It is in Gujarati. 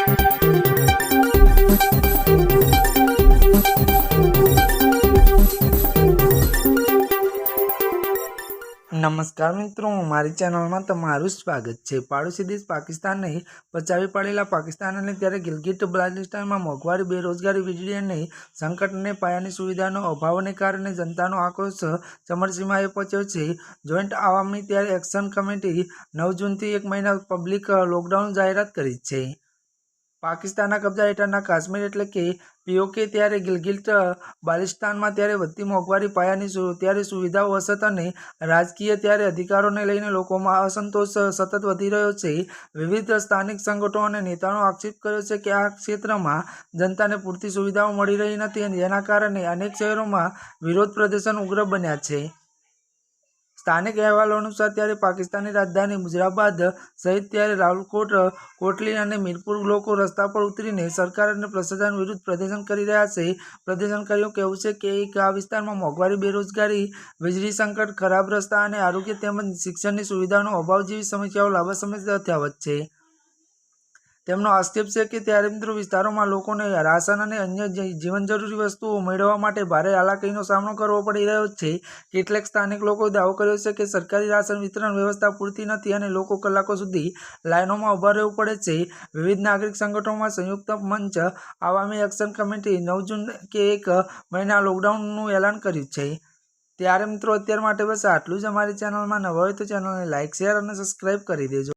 नमस्कार मित्रों, मारी चैनल में तमारुं स्वागत है। पाड़ोशी देश पाकिस्तान ने बचावी पड़ेला पाकिस्तान ने त्यारे गिलगिट बाल्टिस्तान में मोंघवारी, बेरोजगारी, वीजળી અને संकट ने पायानी सुविधानो अभावने कारणे जनतानो आक्रोश चमरसीमाए पहोंच्यो छे। જોઈન્ટ આવામી ત્યારે એક્શન કમિટી 9 જૂનથી 1 મહિના પબ્લિક લોકડાઉન જાહેરાત કરી છે। પાકિસ્તાનના કબજા હેઠળના કાશ્મીર એટલે કે પીઓકે ત્યારે ગિલગિટ બાલ્ટિસ્તાનમાં ત્યારે વધતી મોંઘવારી, પાયાની ત્યારે સુવિધાઓ, અછત અને રાજકીય ત્યારે અધિકારોને લઈને લોકોમાં અસંતોષ સતત વધી રહ્યો છે। વિવિધ સ્થાનિક સંગઠનો અને નેતાઓએ આક્ષેપ કર્યો છે કે આ ક્ષેત્રમાં જનતાને પૂરતી સુવિધાઓ મળી રહી નથી, જેના કારણે અનેક શહેરોમાં વિરોધ પ્રદર્શન ઉગ્ર બન્યા છે। સ્થાનિક અહેવાલો અનુસાર ત્યારે પાકિસ્તાનની રાજધાની મુઝફ્ફરાબાદ સહિત ત્યારે રાવલકોટ, કોટલી અને મીરપુર લોકો રસ્તા પર ઉતરીને સરકાર અને પ્રશાસન વિરુદ્ધ પ્રદર્શન કરી રહ્યા છે। પ્રદર્શનકારીઓનું કહેવું છે કે આ વિસ્તારમાં મોંઘવારી, બેરોજગારી, વીજળી સંકટ, ખરાબ રસ્તા અને આરોગ્ય તેમજ શિક્ષણની સુવિધાઓનો અભાવ જેવી સમસ્યાઓ લાંબા સમયથી યથાવત છે। તેમનો આક્ષેપ છે કે ત્યારે મિત્રો વિસ્તારોમાં લોકોને રાશન અને અન્ય જીવન જરૂરી વસ્તુઓ મેળવવા માટે ભારે હાલાકીનો સામનો કરવો પડી રહ્યો છે। કેટલાક સ્થાનિક લોકોએ દાવો કર્યો છે કે સરકારી રાશન વિતરણ વ્યવસ્થા પૂરતી નથી અને લોકો કલાકો સુધી લાઇનોમાં ઊભા રહેવું પડે છે। વિવિધ નાગરિક સંગઠનોમાં સંયુક્ત મંચ આવામી એક્શન કમિટી 9 જૂન કે 1 મહિના લોકડાઉનનું એલાન કર્યું છે। ત્યારે મિત્રો અત્યાર માટે બસ આટલું જ। અમારી ચેનલમાં નવા હોય તો ચેનલને લાઇક, શેર અને સબસ્ક્રાઇબ કરી દેજો।